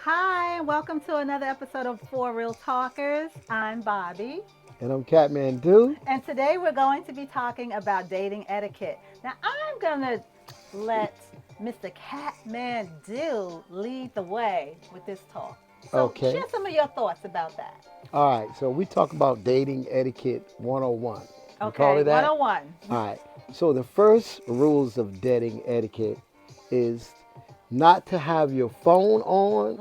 Hi, and welcome to another episode of Four Real Talkers. I'm Bobby, And I'm Katmando. and today we're going to be talking about dating etiquette. Now, I'm going to let Mr. Katmando lead the way with this talk. So, Okay. share some of your thoughts about that. All right. So we talk about dating etiquette 101. We call Okay, it that? 101. All right. So the first rules of dating etiquette is not to have your phone on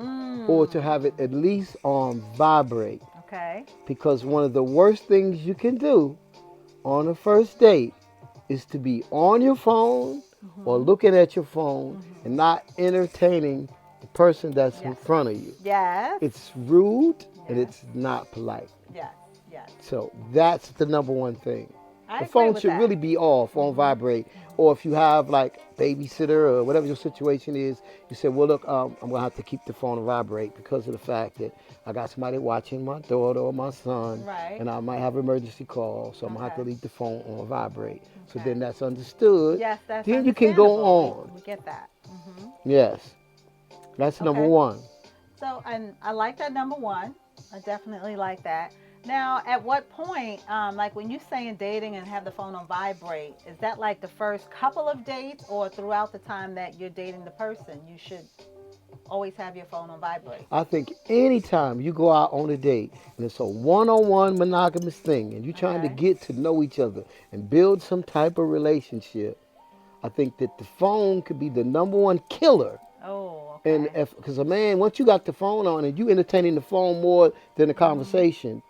or to have it Mm, at least on vibrate. okay. Because one of the worst things you can do on a first date is to be on your phone or Mm-hmm. looking at your phone Mm-hmm. and not entertaining the person that's in Yes. front of you. Yes. It's rude and Yes. it's not polite. Yes. Yes. So that's the number one thing. I The agree phone with should that. really be off on Mm-hmm. vibrate. Or if you have like babysitter or whatever your situation is, you say, well, look, I'm gonna have to keep the phone on vibrate because of the fact that I got somebody watching my daughter or my son, Right. and I might have an emergency call, so I'm gonna have to Okay. leave the phone on vibrate. So Okay. then that's understood. Yes, that's Then you can go understandable. We on. we get that. Yes, that's number Okay. one. So, and I like that number one. I definitely like that. Now, at what point, like when you saying dating and have the phone on vibrate, is that like the first couple of dates, or throughout the time that you're dating the person, you should always have your phone on vibrate? I think anytime you go out on a date and it's a one-on-one monogamous thing and you're trying to Okay. get to know each other and build some type of relationship, I think that the phone could be the number one killer. Oh, And okay. if, because a man, once you got the phone on and you entertaining the phone more than the Hmm. conversation,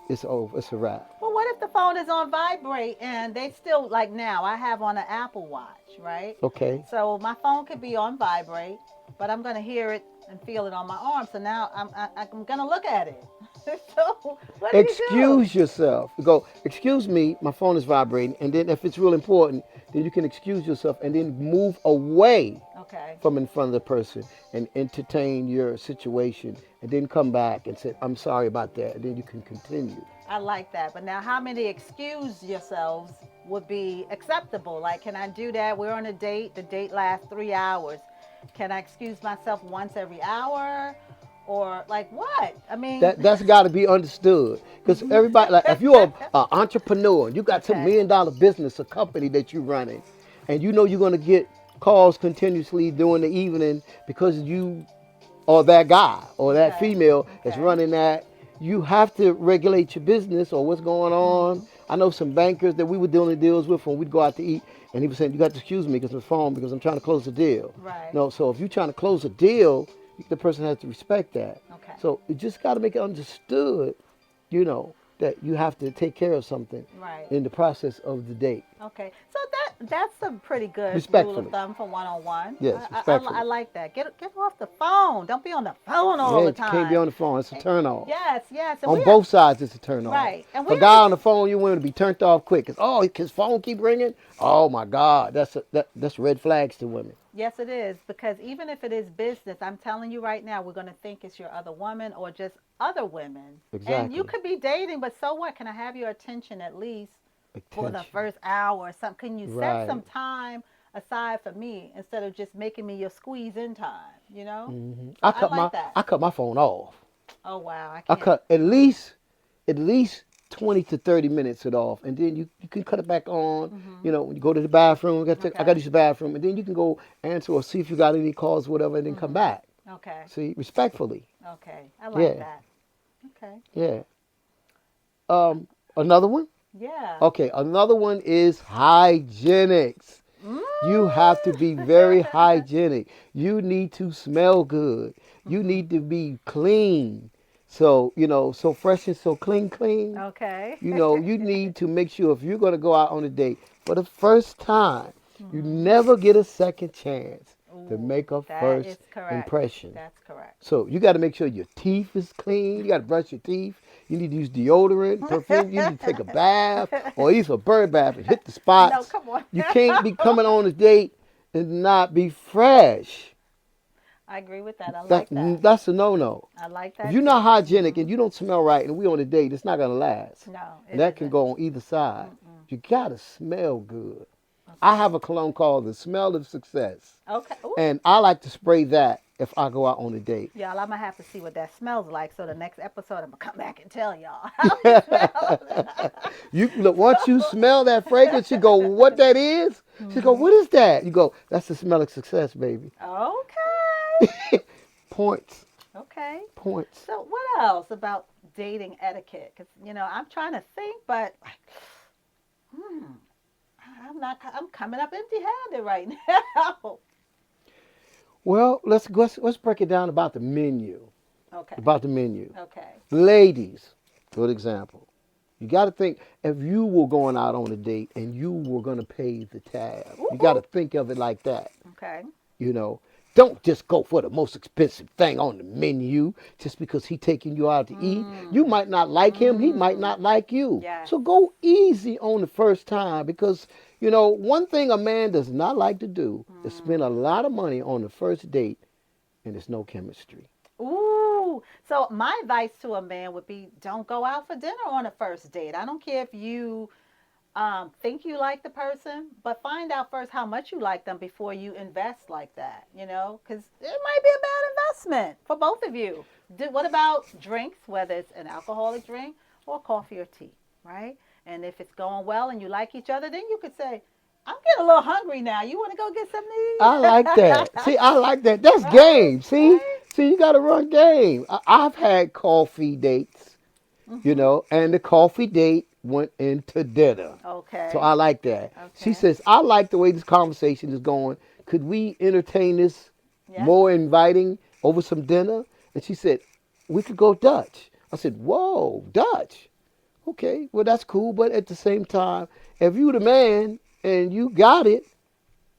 it's over. It's a wrap. Well, what if the phone is on vibrate and they still, like now, I have on an Apple Watch, right? Okay. So my phone could be on vibrate, but I'm going to hear it and feel it on my arm. So now I'm going to look at it. So what do you do? Excuse yourself. Go, excuse me, my phone is vibrating. And then if it's real important, then you can excuse yourself and then move away Okay. from in front of the person and entertain your situation and then come back and say, I'm sorry about that. And then you can continue. I like that. But now, how many excuse yourselves would be acceptable? Like, can I do that? We're on a date. The date lasts 3 hours. Can I excuse myself once every hour? Or, like, what? I mean, That's got to be understood because everybody, like if you're an entrepreneur and you got some okay. $1 million business, a company that you're running, and you know you're going to get calls continuously during the evening because you or that guy or that Okay. female that's Okay. running that, you have to regulate your business or what's going on. Hmm. I know some bankers that we were doing deals with when we'd go out to eat, and he was saying, "You got to excuse me because the phone because I'm trying to close a deal." Right. No, so if you're trying to close a deal, the person has to respect that. Okay. So you just got to make it understood, that you have to take care of something Right. in the process of the date, Okay. So that's a pretty good rule of respectfully. thumb for one on one. Yes, I respectfully. like that. Get off the phone. Don't be on the phone all Yeah, the you can't be time. on the phone. It's a turn off. Yes, yes. And On both sides, it's a turn off. right. And If a we guy already on the phone, you want him to be turned off quick. Cause his phone keep ringing. Oh my God, that's red flags to women. yes, it is. Because even if it is business, I'm telling you right now, we're going to think it's your other woman or just other women. And you Exactly. could be dating, but so what? Can I have your attention at least for the Attention. first hour or something? Can you set some Right. time aside for me instead of just making me your squeeze in time, you know? So I I cut my like that. I cut my phone off. Oh, wow. I I can't. cut Mm, at least 20 to 30 minutes it off, and then you can cut it back on. mm-hmm. When you go to the bathroom, I got to Okay. use the bathroom, and then you can go answer or see if you got any calls, whatever, and then come Mm-hmm. back. Okay. See, respectfully. Okay. I like Yeah, that. Okay. yeah. Another one. Yeah. Okay, another one is hygienics. Mm. You have to be very hygienic. You need to smell good. You Mm-hmm. need to be clean. So, so fresh and so clean. Okay. You need to make sure if you're going to go out on a date for the first time, you Mm-hmm. never get a second chance to Ooh, make a that is first correct. impression. That's correct. So you got to make sure your teeth is clean. You got to brush your teeth. You need to use deodorant, perfume. You need to take a bath or even a bird bath and hit the No, spots. come on. You can't be coming on a date and not be fresh. I agree with that. I That's like that. that's a no-no. I like If that you're not too. hygienic Hmm. and you don't smell right and we on a date, it's not gonna last. No, And it that can isn't. go on either side. Mm-mm. You gotta smell good. I Okay. have a cologne called the Smell of Success. Okay. Ooh. And I like to spray that if I go out on a date. Y'all, I'm gonna have to see what that smells like. So the next episode, I'm gonna come back and tell y'all how it smells. You look once you smell that fragrance, you go, what that is? She go, Hmm. what is that? You go, that's the smell of success, baby. Okay. Points, Okay. points. So what else about dating etiquette? Because I'm trying to think, but hmm, I'm not. I'm coming up empty-handed right now. Well, let's break it down about the menu. Okay. About the menu. Okay. Ladies, good example. You got to think if you were going out on a date and you were going to pay the tab. You got to Woo-hoo. think of it like that. Okay. You know, don't just go for the most expensive thing on the menu just because he taking you out to eat. You Mm. might not like him, he might Mm. not like you. Yes. So go easy on the first time because one thing a man does not like to do is spend a Mm. lot of money on the first date and there's no chemistry. Ooh. So my advice to a man would be don't go out for dinner on a first date. I don't care if you think you like the person, but find out first how much you like them before you invest like that, because it might be a bad investment for both of you. What about drinks, whether it's an alcoholic drink or coffee or tea, right? And if it's going well and you like each other, then you could say, I'm getting a little hungry now. You want to go get something I to like that. See, I like that. eat? That's Right? game. See, Right? see, you got to run game. I've had coffee dates, Mm-hmm. and the coffee date went into dinner. So Okay. I like that. She Okay. says, I like the way this conversation is going. Could we entertain this Yes. more inviting over some dinner? And she said, we could go Dutch. I said, whoa, Dutch. Okay, well, that's cool. But at the same time, if you the man and you got it,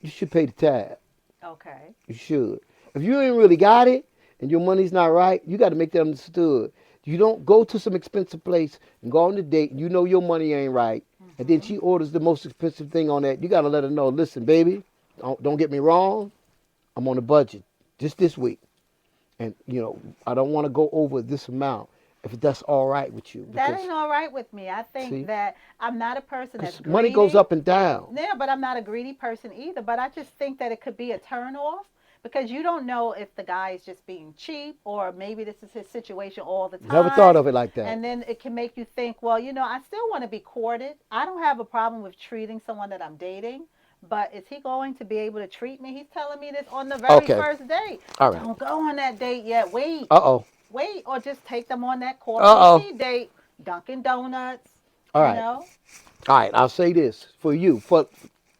you should pay the tab. Okay. You should. If you ain't really got it and your money's not right, you got to make that understood. You don't go to some expensive place and go on a date and you know your money ain't right, and then Mm-hmm. she orders the most expensive thing on that. You got to let her know, listen, baby, don't get me wrong, I'm on a budget just this week, and I don't want to go over this amount if that's all right with you That because ain't all right with me. I think see, that I'm not a person that's because money goes greedy. up and down. Yeah, but I'm not a greedy person either. But I just think that it could be a turn off because you don't know if the guy is just being cheap or maybe this is his situation all the Never thought time. of it like that. And then it can make you think, well, I still want to be courted. I don't have a problem with treating someone that I'm dating. But is he going to be able to treat me? He's telling me this on the very Okay, first date. all right. Don't go on that date yet. Wait. Uh oh. Wait. Or just take them on that coffee and Uh oh. tea date. Dunkin' Donuts, All you right. know? All right, I'll say this for you, for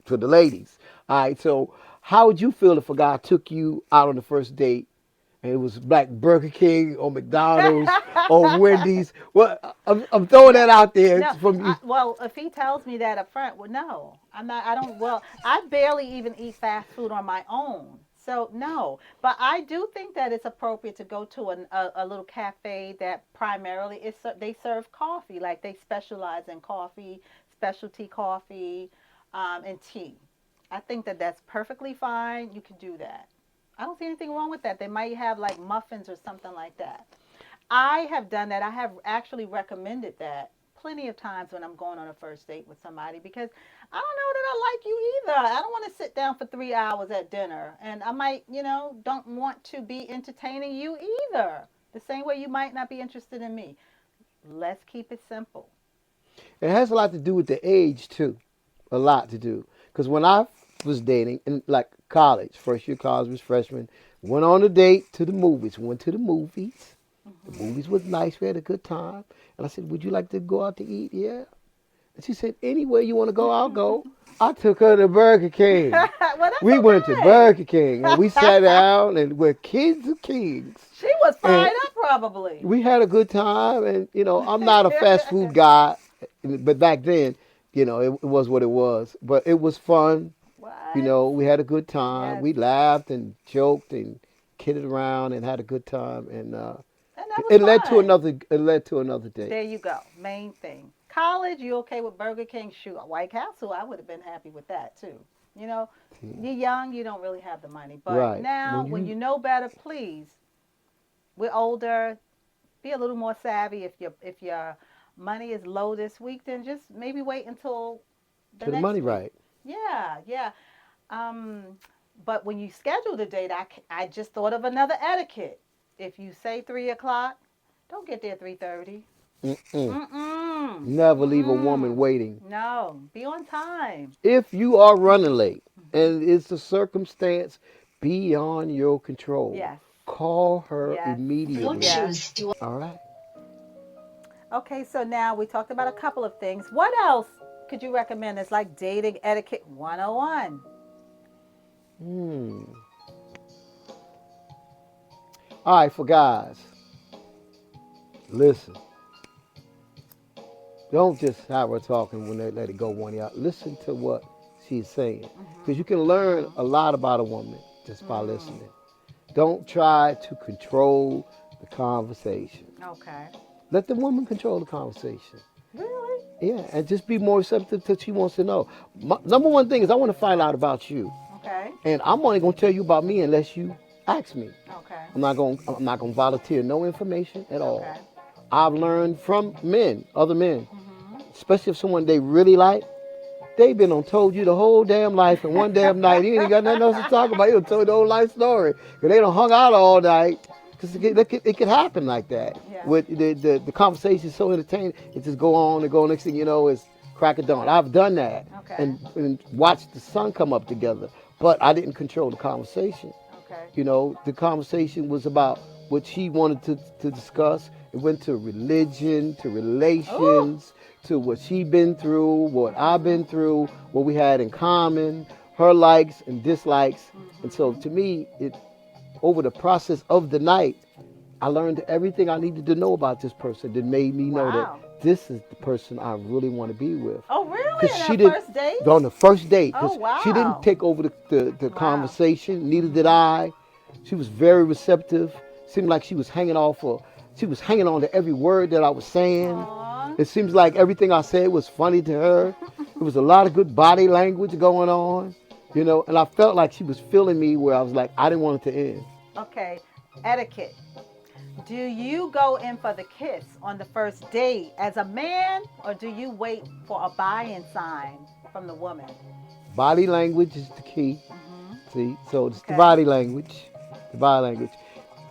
the ladies. All right, so how would you feel if a guy took you out on the first date and it was like Burger King or McDonald's or Wendy's? Well, I'm throwing No, that out there no. from you. Well, if he tells me that up front, well, no, I'm not. I don't. Well, I barely even eat fast food on my own, so no. But I do think that it's appropriate to go to a little cafe that primarily they serve coffee, like they specialize in coffee, specialty coffee, and tea. I think that that's perfectly fine. You can do that. I don't see anything wrong with that. They might have like muffins or something like that. I have done that. I have actually recommended that plenty of times when I'm going on a first date with somebody because I don't know that I like you either. I don't want to sit down for 3 hours at dinner, and I might, don't want to be entertaining you either. The same way you might not be interested in me. Let's keep it simple. It has a lot to do with the age too, a lot to do. Because when I was dating in like college, first year college was freshman, went on a date to the movies. Went to the movies. The Hmm. movies was nice. We had a good time. And I said, "Would you like to go out to eat?" Yeah. And she said, "Anywhere you want to go, I'll go." I took her to Burger King. Well, We that's went to okay. Burger King and we sat down and we're kids of kings. She was And fired up, probably. we had a good time. And, I'm not a fast food guy, but back then, it was what it was. But it was fun. What? We had a good time. Yes. We laughed and joked and kidded around and had a good time. And And that was it led to fine. another date. There you go. Main thing. College, you okay with Burger King? Shoot, White Castle, I would have been happy with that too. You know, See? you're young, you don't really have the money. But Right. now, When when you you know better, please, we're older, be a little more savvy. If your money is low this week, then just maybe wait until the to the money next week. right. Yeah, yeah. Um, But when you schedule the date, I just thought of another etiquette. If you say 3 o'clock, don't get there 3:30. Mm-mm. Mm-mm. Never leave a woman Mm-mm. waiting. No, be on time. If you are running late Hmm. and it's a circumstance beyond your control, Yes. call her Yes. immediately. Yes. All right. Okay, so now we talked about a couple of things. What else could you recommend as like dating etiquette 101? Hmm. All right, for guys, listen. Don't just have her talking when they let it go one out. Listen to what she's saying. Because Mm-hmm. you can learn Mm-hmm. a lot about a woman just by Mm. listening. Don't try to control the conversation. Okay. Let the woman control the conversation. Really? Yeah, and just be more receptive to what she wants to know. Number one thing is I want to find out about you. Okay. And I'm only gonna tell you about me unless you ask me. Okay. I'm not gonna volunteer no information at all. Okay. I've learned from men, other men, Mm-hmm. especially if someone they really like, they've been on told you the whole damn life in one damn night. You ain't got nothing else to talk about. You told the whole life story. Cause they don't hung out all night. Cause it could happen like that. Yeah. With the conversation is so entertaining, it just go on and go. Next thing you know, it's crack of dawn. I've done that Okay. and watched the sun come up together. But I didn't control the conversation. Okay. The conversation was about what she wanted to discuss. It went to religion, to Oh. relations, to what she been through, what I've Mm-hmm. been through, what we had in common, her likes and dislikes. And so Mm-hmm. to me, it over the process of the night, I learned everything I needed to know about this person that made me know that Wow. this is the person I really want to be with. Oh, Because really? In she that did first date? on the first date, Oh, because she didn't wow. take over the Wow. conversation, neither did Mm-hmm. I. She was very receptive. Seemed like she was hanging on to every word that I was saying. Aw. It seems like everything I said was funny to her. It was a lot of good body language going on, and I felt like she was feeling me where I was like, I didn't want it to end. Okay. Etiquette. Do you go in for the kiss on the first date as a man, or do you wait for a buy-in sign from the woman? Body language is the key. Mm-hmm. See, so it's the Okay. body language. The body language.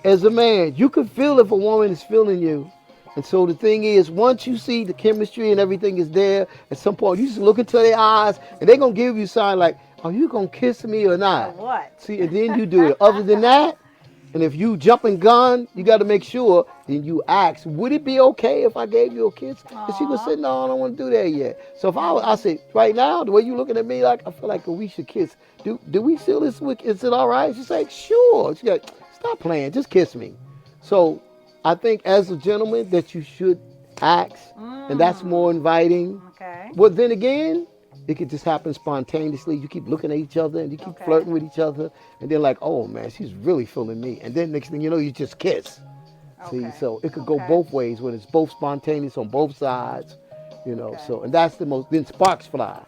As a man, you can feel if a woman is feeling you. And so the thing is, once you see the chemistry and everything is there, at some point you just look into their eyes and they're gonna give you a sign like, are you gonna kiss me or Or not? what? See, and then you do it. Other than that, and if you jumping gun, you got to make sure. Then you ask, would it be okay if I gave you a kiss? And she would Aw. say, no, I don't want to do that yet. So if I Mm-hmm. say, right now, the way you looking at me, like I feel like we should kiss. Do we seal this week? Is it all right? She's like, sure. She like, stop playing, just kiss me. So I think as a gentleman that you should ask, and that's more Mm. inviting. Okay. But then again, it could just happen spontaneously. You keep looking at each other and you keep Okay. flirting with each other, and then like, oh man, she's really feeling me. And then next thing you know, you just kiss. See, Okay. so it could go Okay. both ways when it's both spontaneous on both sides. Okay. So and that's the most. Then sparks fly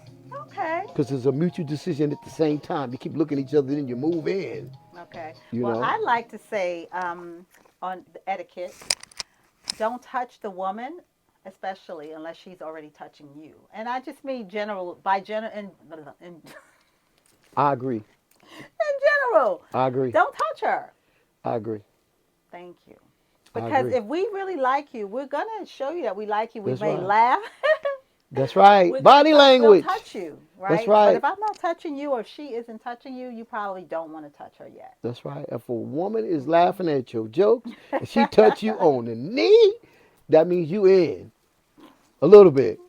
Okay. because it's a mutual decision at the same time. You keep looking at each other, then you move in. Okay. You Well, know, I like to say on the etiquette, don't touch the woman, especially unless she's already touching you. And I just mean general by general in I agree. general. I agree. Don't touch her. I agree. Thank you. I Because agree. if we really like you, we're gonna show you that we like you. We That's may right. laugh. That's right. We're gonna Body touch. We'll language. touch you, That's right? But right. if I'm not touching you, or if she isn't touching you, you probably don't want to touch her yet. That's right. If a woman is laughing at your jokes and she touch you on the knee, that means you in a little bit.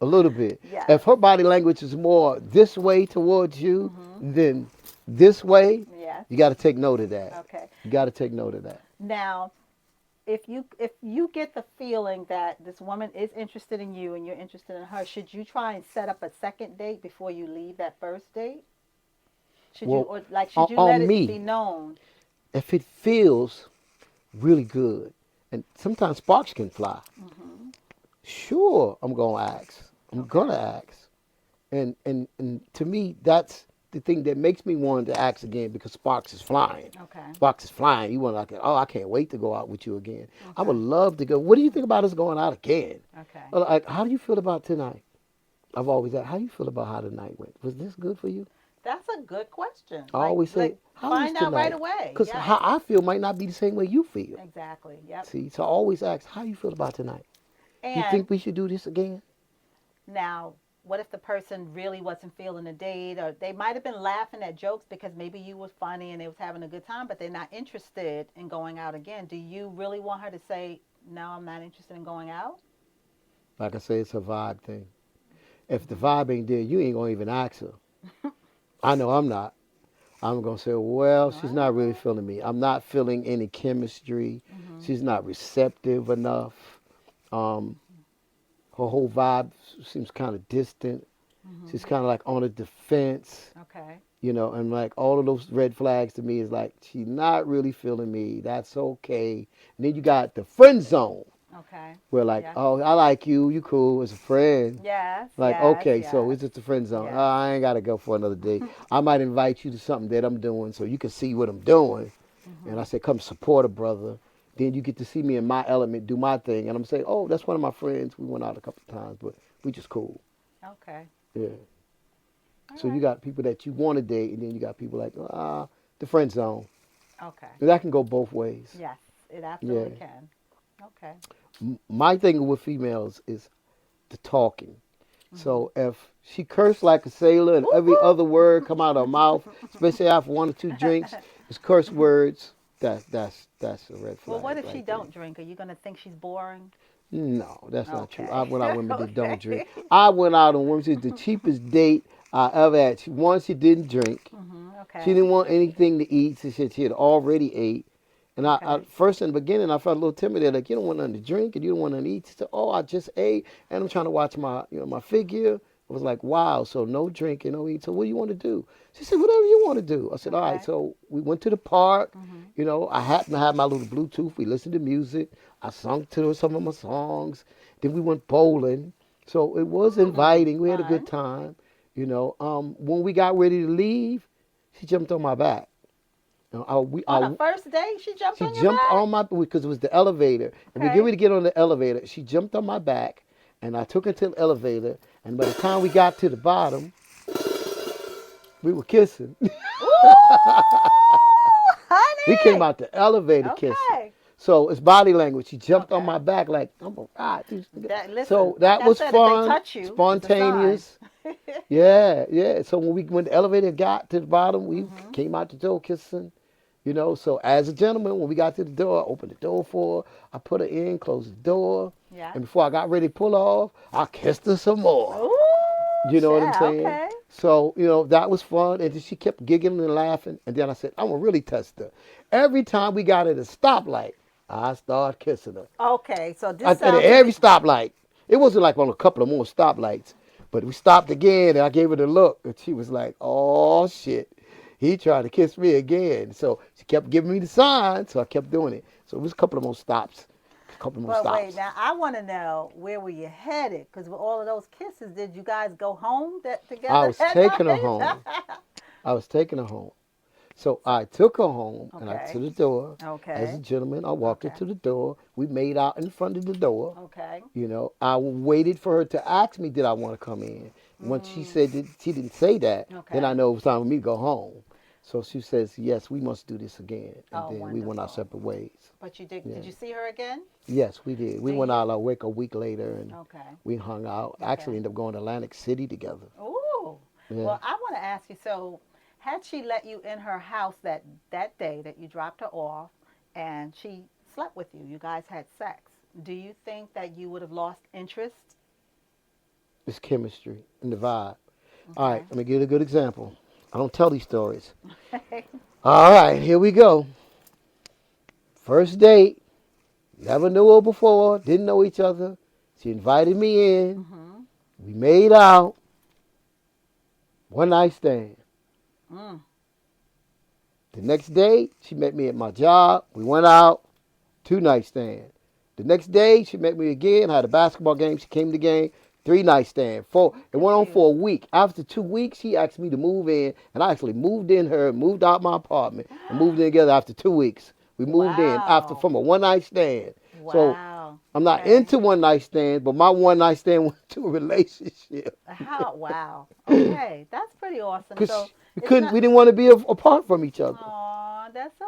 A little bit. Yes. If her body language is more this way towards you Mhm. than this way, Yes. you got to take note of that. Okay. You got to take note of that. Now, if you get the feeling that this woman is interested in you and you're interested in her, should you try and set up a second date before you leave that first date? Should you Well, or like should on, you let on it be me, known? if it feels really good, and sometimes sparks can fly, Hmm. sure, I'm going to ask. I'm going Okay. to ask. And to me, that's the thing that makes me want to ask again because Sparks is flying. Okay. Sparks is flying. You want like, oh, I can't wait to go out with you again. I would Okay. love to go. What do you think about us going out again? Okay. Like, how do you feel about tonight? I've always asked, how do you feel about how the night went? Was this good for you? That's a good question. I always say, Like how was find out right tonight? away. Because Yes. how I feel might not be the same way you feel. Exactly. Yep. See, so I always ask, how you feel about tonight? You And think we should do this again? now, what if the person really wasn't feeling the date, or they might have been laughing at jokes because maybe you was funny and they was having a good time, but they're not interested in going out again? Do you really want her to say, "No, I'm not interested in going out"? Like I say, it's a vibe thing. If the Mhm. vibe ain't there, you ain't gonna even ask her. I know I'm not. I'm gonna say, well, she's not really Well, feeling me. I'm not feeling any chemistry. mhm. She's not receptive enough. Um, her whole vibe seems kind of distant. She's Mhm. kind of like on a defense, Okay. and like all of those red flags to me is like she's not really feeling me. That's okay. And then you got the friend zone Okay. where like, Yes. oh, I like you, you cool as a friend. Yes. Like, Yes. okay, so Yes. it's just a friend zone. Oh, Yes. I ain't gotta go for another date. I might invite you to something that I'm doing so you can see what I'm doing. And I Mhm. say, come support a brother. Then you get to see me in my element, do my thing. And I'm saying, oh, that's one of my friends. We went out a couple of times, but we just cool. Okay. Yeah. All So you right. got people that you want to date, and then you got people like, the friend zone. Okay. And that can go both ways. Yes, it Yeah. absolutely can. Okay. My thing with females is the talking. Mhm. So if she cursed like a sailor and Whoop every other word come out of her mouth, whoop. especially after one or two drinks, it's curse words. That's a red Well, what flag if she right there. don't drink? Are you gonna think she's boring? No, that's not true. I Okay. went out with women that don't drink. Okay. I went out on women. She was the cheapest date I ever had. One, she didn't drink. Mhm. She Okay. didn't want anything to eat. She had already ate. And I Okay. first in the beginning, I felt a little timid. They're like, you don't want nothing to drink and you don't want nothing to eat. She said, oh, I just ate and I'm trying to watch my figure. I was like, wow, so no drinking, no eating. So what do you want to do? She said, whatever you want to do. I said, all right. Okay. So we went to the park. Mhm. I happened to have my little Bluetooth. We listened to music. I sung to her some of my songs. Then we went bowling. So it was inviting. We had a good Fun. time. When we got ready to leave, she jumped on my back. On a first date, she jumped She on your jumped on back. my because it was the elevator, and we get Okay. ready to get on the elevator. She jumped on my back, and I took her to the elevator. And by the time we got to the bottom, we were kissing. Ooh, We came honey. out the elevator kissing. Okay. So it's body language. She jumped on Okay. my back like I'm a ride. That listen, So like that I was said, if they fun, touch you, it's a sign. spontaneous. Yeah, yeah. So when the elevator got to the bottom, we Mhm. came out the door kissing. So as a gentleman, when we got to the door, I opened the door for her. I put her in, closed the door, Yeah. and before I got ready to pull off, I kissed her some more. Ooh, You know what I'm child. saying? Okay. So, that was fun. And then she kept giggling and laughing. And then I said, I'm going to really test her. Every time we got at a stoplight, I started kissing her. Okay. So this At sounds to every me. stoplight. It wasn't like on a couple of more stoplights. But we stopped again and I gave her the look. And she was like, oh, shit. He tried to kiss me again. So she kept giving me the sign. So I kept doing it. So it was a couple of more stops. A couple more But wait, stops. now I want to know where were you headed? Because with all of those kisses, did you guys go home I together was that taking her night? home. I was taking her home. So I took her home and I to Okay. the door. As a Okay. gentleman, I walked her Okay. to the door. We made out in front of the door. Okay. I waited for her to ask me, did I want to come in? Once she Mm, said that she didn't say that, then I okay. know it was time for me to go home. So she says, yes, we must do this again. And Oh, then we went our wonderful. separate ways. But you did? Yeah. Did you see her again? Yes, we did. We Do went you? out like a week later and Okay. we hung out. Actually Okay. ended up going to Atlantic City together. Ooh. Yeah. Well, I want to ask you. So, had she let you in her house that day that you dropped her off, and she slept with you? You guys had sex. Do you think that you would have lost interest? It's chemistry and the vibe. All right, Okay. let me give you a good example. I don't tell these stories. All right, here we go. First date. Never knew her before. Didn't know each other. She invited me in. Mhm. We made out. One night stand. Mm. The next day, she met me at my job. We went out. Two night stand. The next day, she met me again. Had a basketball game. She came to the game. Three night stand. Four. I'm It went on for a confused. week. After 2 weeks, she asked me to move in, and I actually moved in her, moved out my apartment, and moved in together after 2 weeks. We moved in after Wow. from a one night stand. So Wow. I'm not Okay. into one night stands, but my one night stand went to a relationship. How? Wow. Okay, that's pretty awesome. So Because it's not. we didn't want to be apart from each other. Oh, that's so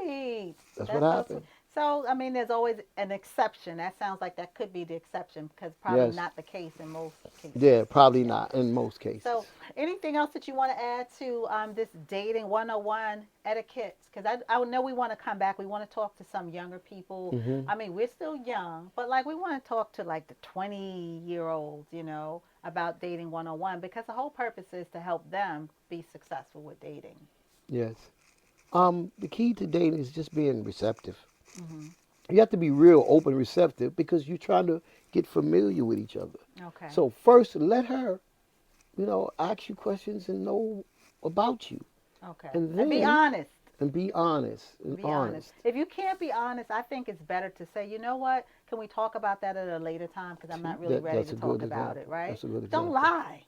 sweet. That's what That's so sweet. happened. So, I mean, there's always an exception. That sounds like that could be the exception because probably Yes. not the case in most cases. Yeah, probably Yeah. not in most cases. So, anything else that you want to add to this dating 101 etiquette? Because I know we want to come back. We want to talk to some younger people. Hmm. I mean, we're still young, but like we want to talk to like the 20-year-olds, about dating 101 because the whole purpose is to help them be successful with dating. Yes. So, The key to dating is just being receptive. hmm. You have to be real open, receptive because you're trying to get familiar with each other. Okay. So first, let her, ask you questions and know about you, Okay. and And be then honest. be honest and Be honest. honest. If you can't be honest, I think it's better to say, you know what? Can we talk about that at a later time? Because I'm See, not really ready that's to a talk good about it, example. right? That's a good Don't example. lie.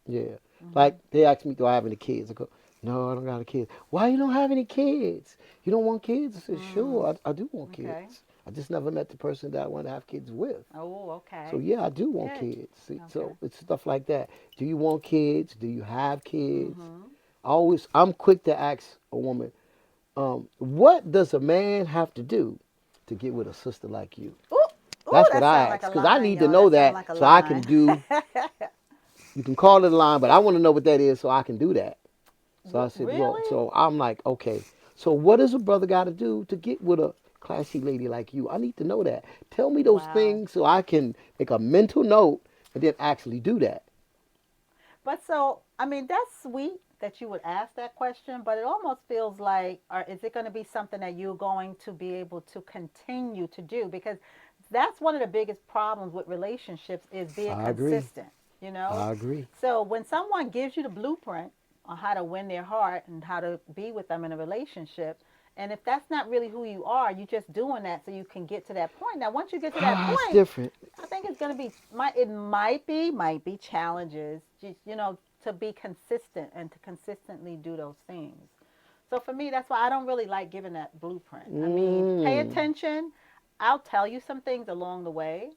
Yeah. Hmm. Like they ask me, do I have any kids? I go, no, I don't got any kids. Why you don't have any kids? You don't want kids? I said, Mm, sure, I do want okay. kids. I just never met the person that I want to have kids with. Oh, So okay. yeah, I do want Good. kids. See, Okay. so it's stuff like that. Do you want kids? Do you have kids? Mm-hmm. I'm quick to ask a woman, what does a man have to do to get with a sister like you? Ooh, ooh, That's what that I sounds like ask a because I line, need to y'all. know That sounds that like a so I can line. do. You can call it a line, but I want to know what that is so I can do that. So I said, well, Really? so I'm like, okay. So what does a brother got to do to get with a classy lady like you? I need to know that. Tell me those Wow. things so I can make a mental note and then actually do that. But so, I mean, that's sweet that you would ask that question, but it almost feels like, or is it going to be something that you're going to be able to continue to do? Because that's one of the biggest problems with relationships is being I agree. consistent, you know? I agree. So when someone gives you the blueprint on how to win their heart and how to be with them in a relationship, and if that's not really who you are, you're just doing that so you can get to that point. Now, once you get to that Ah, it's point, different. I think it's going to be it might be challenges, just to be consistent and to consistently do those things. So for me, that's why I don't really like giving that blueprint. I mean, pay Mm. attention. I'll tell you some things along the way,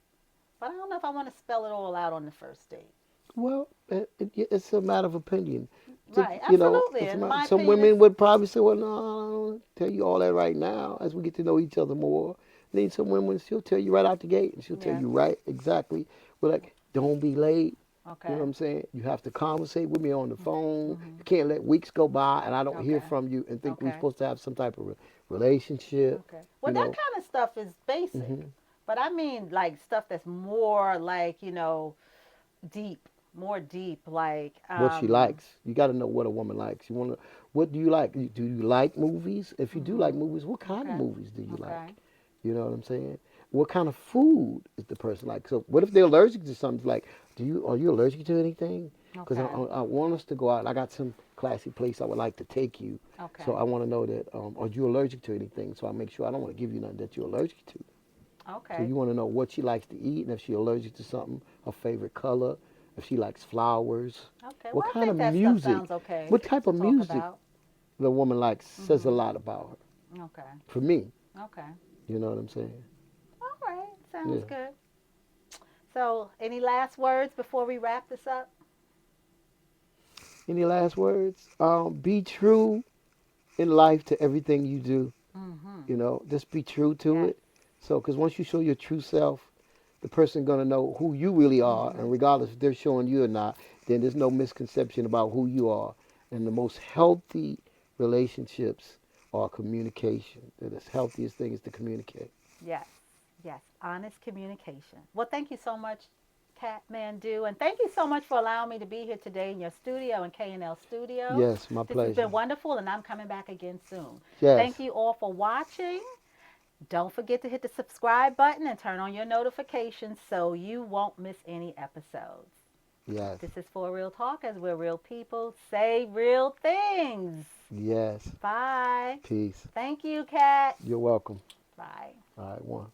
but I don't know if I want to spell it all out on the first date. Well, it's a matter of opinion. Right? Absolutely. It's a And matter, my some opinion is women would probably say, well, no, I don't tell you all that right now as we get to know each other more. And then some women, she'll tell you right out the gate and she'll tell yes. you right exactly. We're like, don't be late. You know what Okay. I'm saying? You have to conversate with me on the phone. Mm-hmm. You can't let weeks go by and I don't hear Okay. from you and think we're Okay. supposed to have some type of relationship. Okay. You Well, that know, kind of stuff is basic, hmm but I mean like stuff that's more like deep, more deep, like what she likes. You got to know what a woman likes. You want to, what do you like? Do you like movies? If you do like mhm. movies, what kind of Okay. movies do you Okay. like? You know what I'm saying? What kind of food is the person like? So what if they're allergic to something? Like, are you allergic to anything? Because Okay. I want us to go out. I got some classy place I would like to take you. So Okay. I want to know that are you allergic to anything? So I make sure I don't want to give you nothing that you're allergic to. So Okay. you want to know what she likes to eat and if she's allergic to something, her favorite color, if she likes flowers, Okay. what Well, I kind of think that stuff music, sounds okay what type to of talk music about. the woman likes says a Mhm. lot about her. Okay. For me, Okay. you know what I'm saying? All right. Sounds Yeah. good. So, any last words before we wrap this up? Any last words? Be true in life to everything you do. Mhm. Just be true to Yes. it. So, because once you show your true self, the person gonna know who you really are, and Mhm. regardless if they're showing you or not, then there's no misconception about who you are. And the most healthy relationships are communication. They're the healthiest thing is to communicate. Yes. Yes. Honest communication. Well, thank you so much, Katmando, and thank you so much for allowing me to be here today in your studio in K&L Studio. Yes, my This has pleasure. been wonderful, and I'm coming back again soon. Yes, Thank you all for watching. Don't forget to hit the subscribe button and turn on your notifications so you won't miss any episodes. yes, This is For Real Talk, as we're real people say real things. yes. Bye. Peace. Thank you, Kat. You're welcome. Bye. All right, one.